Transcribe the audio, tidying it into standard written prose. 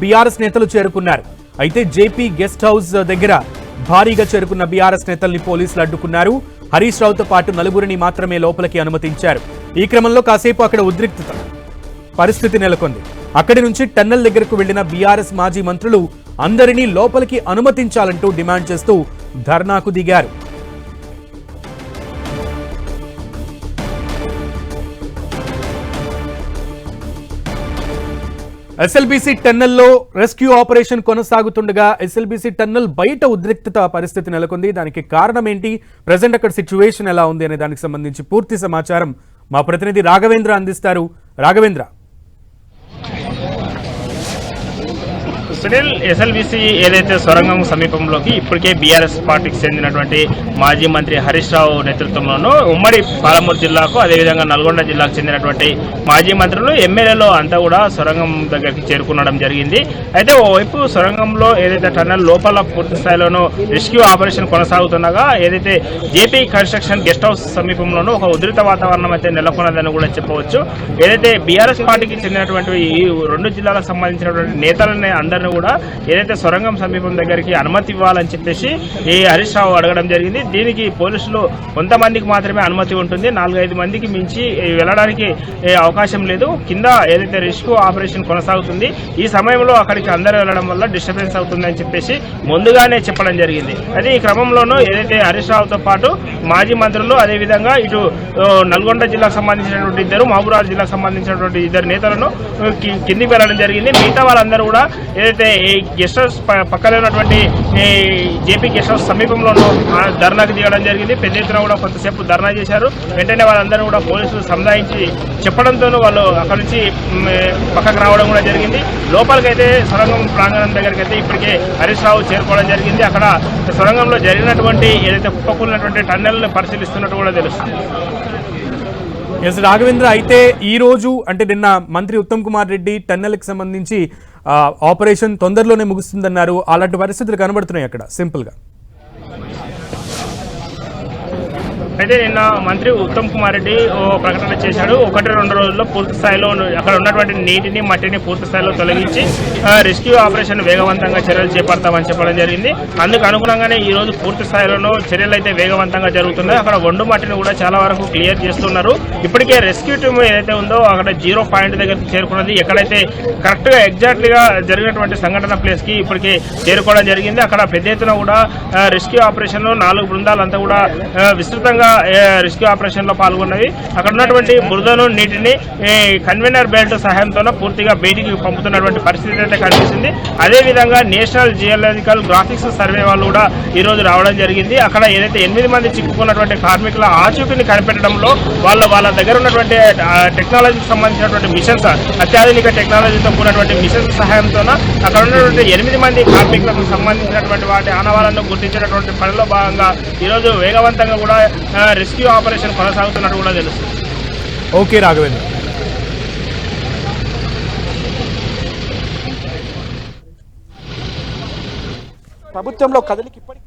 BRS నేతలు చేరుకున్నారు. అయితే జేపీ గెస్ట్ హౌస్ దగ్గర భారీగా చేరుకున్న బీఆర్ఎస్ నేతల్ని పోలీసులు అడ్డుకున్నారు. హరీష్ రావుతో పాటు నలుగురిని మాత్రమే లోపలికి అనుమతించారు. ఈ క్రమంలో కాసేపు అక్కడ ఉద్రిక్తత పరిస్థితి నెలకొంది. అక్కడి నుంచి టన్నెల్ దగ్గరకు వెళ్లిన బీఆర్ఎస్ మాజీ మంత్రులు అందరినీ లోపలికి అనుమతించాలంటూ డిమాండ్ చేస్తూ ధర్నాకు దిగారు. ఎస్ఎల్బీసీ టన్నెల్లో రెస్క్యూ ఆపరేషన్ కొనసాగుతుండగా ఎస్ఎల్బీసీ టన్నెల్ బయట ఉద్రిక్తత పరిస్థితి నెలకొంది. దానికి కారణం ఏంటి, ప్రజెంట్ అక్కడ సిచ్యువేషన్ ఎలా ఉంది అనే దానికి సంబంధించి పూర్తి సమాచారం మా ప్రతినిధి రాఘవేంద్ర అందిస్తారు. రాఘవేంద్ర. సునీల్, ఎస్ఎల్బీసీ ఏదైతే సొరంగం సమీపంలోకి ఇప్పటికే బీఆర్ఎస్ పార్టీకి చెందినటువంటి మాజీ మంత్రి హరీష్ రావు నేతృత్వంలోనూ ఉమ్మడి పాలమూరు జిల్లాకు అదేవిధంగా నల్గొండ జిల్లాకు చెందినటువంటి మాజీ మంత్రులు ఎమ్మెల్యేలు అంతా కూడా సొరంగం దగ్గరికి చేరుకునడం జరిగింది. అయితే ఓవైపు సొరంగంలో ఏదైతే టన్నెల్ లోపల పూర్తి స్థాయిలోనూ రెస్క్యూ ఆపరేషన్ కొనసాగుతుండగా ఏదైతే జేపీ కన్స్ట్రక్షన్ గెస్ట్ హౌస్ సమీపంలోనూ ఒక ఉధృత వాతావరణం అయితే నెలకొన్నదని కూడా చెప్పవచ్చు. ఏదైతే బీఆర్ఎస్ పార్టీకి చెందినటువంటి ఈ రెండు జిల్లాలకు సంబంధించినటువంటి నేతలని అందరినీ కూడా ఏదైతే సొరంగం సమీపం దగ్గరికి అనుమతి ఇవ్వాలని చెప్పేసి ఈ హరీష్ రావు అడగడం జరిగింది. దీనికి పోలీసులు కొంతమందికి మాత్రమే అనుమతి ఉంటుంది, 4-5 మందికి మించి వెళ్ళడానికి అవకాశం లేదు. కింద ఏదైతే రెస్క్యూ ఆపరేషన్ కొనసాగుతుంది, ఈ సమయంలో అక్కడికి అందరూ వెళ్ళడం వల్ల డిస్టర్బెన్స్ అవుతుందని చెప్పేసి ముందుగానే చెప్పడం జరిగింది. అదే ఈ క్రమంలోనూ ఏదైతే హరీష్ రావుతో పాటు మాజీ మంత్రులు అదేవిధంగా ఇటు నల్గొండ జిల్లాకు సంబంధించినటువంటి ఇద్దరు, మహబూబాబాద్ జిల్లాకు సంబంధించినటువంటి ఇద్దరు నేతలను కిందికి వెళ్ళడం జరిగింది. మిగతా వాళ్ళందరూ కూడా ఏదైతే ఈ గెస్ట్ హౌస్ పక్కనే ఉన్నటువంటి జేపీ గెస్ట్ హౌస్ సమీపంలోనూ ధర్నాకు దిగడం జరిగింది. పెద్ద ఎత్తున కూడా కొంతసేపు ధర్నా చేశారు. వెంటనే వాళ్ళందరూ కూడా పోలీసులు సముదాయించి చెప్పడంతో వాళ్ళు అక్కడి నుంచి పక్కకు రావడం కూడా జరిగింది. లోపలికైతే సొరంగం ప్రాంగణం దగ్గరికి అయితే ఇప్పటికే హరీష్ రావు చేరుకోవడం జరిగింది. అక్కడ సొరంగంలో జరిగినటువంటి ఏదైతే కుప్పకూలినటువంటి టన్నెల్ని పరిశీలిస్తున్నట్టు కూడా తెలుస్తుంది. ఎస్ రాఘవేంద్ర, అయితే ఈ రోజు అంటే నిన్న మంత్రి ఉత్తమ్ కుమార్ రెడ్డి టన్నెల్కి సంబంధించి ఆపరేషన్ తొందరలోనే ముగుస్తుందన్నారు. అలాంటి పరిస్థితులు కనబడుతున్నాయి అక్కడ సింపుల్ గా. అయితే నిన్న మంత్రి ఉత్తమ్ కుమార్ రెడ్డి ప్రకటన చేశాడు. 1-2 రోజుల్లో పూర్తి స్థాయిలో అక్కడ ఉన్నటువంటి నీటిని మట్టిని పూర్తి స్థాయిలో తొలగించి రెస్క్యూ ఆపరేషన్ వేగవంతంగా చర్యలు చేపడతామని చెప్పడం జరిగింది. అందుకు అనుగుణంగానే ఈ రోజు పూర్తి స్థాయిలోనూ చర్యలు అయితే వేగవంతంగా జరుగుతున్నాయి. అక్కడ ఒండు మట్టిని కూడా చాలా వరకు క్లియర్ చేస్తున్నారు. ఇప్పటికే రెస్క్యూ టీమ్ ఏదైతే ఉందో అక్కడ 0 పాయింట్ దగ్గరికి చేరుకున్నది. ఎక్కడైతే కరెక్ట్ గా ఎగ్జాక్ట్లీగా జరిగినటువంటి సంఘటన ప్లేస్ కి ఇప్పటికే చేరుకోవడం జరిగింది. అక్కడ పెద్ద ఎత్తున కూడా రెస్క్యూ ఆపరేషన్ 4 బృందాలంతా కూడా విస్తృతంగా రెస్క్యూ ఆపరేషన్ లో పాల్గొన్నవి. అక్కడ ఉన్నటువంటి బురదను నీటిని కన్వీనర్ బెల్ట్ సహాయంతో పూర్తిగా బయటికి పంపుతున్నటువంటి పరిస్థితి అయితే కనిపిస్తుంది. అదేవిధంగా నేషనల్ జియోలాజికల్ గ్రాఫిక్స్ సర్వే వాళ్ళు కూడా ఈ రోజు రావడం జరిగింది. అక్కడ ఏదైతే 8 మంది చిక్కుకున్నటువంటి కార్మికుల ఆచూకీని కనిపెట్టడంలో వాళ్ళ దగ్గర ఉన్నటువంటి టెక్నాలజీకి సంబంధించినటువంటి మిషన్స్, అత్యాధునిక టెక్నాలజీతో కూడినటువంటి మిషన్స్ సహాయంతో అక్కడ ఉన్నటువంటి 8 మంది కార్మికులకు సంబంధించినటువంటి వాటి ఆనవాళ్లను గుర్తించినటువంటి పనిలో భాగంగా ఈరోజు వేగవంతంగా కూడా రెస్క్యూ ఆపరేషన్ కొనసాగుతున్నట్టు కూడా తెలుస్తుంది. ఓకే రాఘవేంద్ర. ప్రభుత్వంలో కదలికి ఇప్పటికీ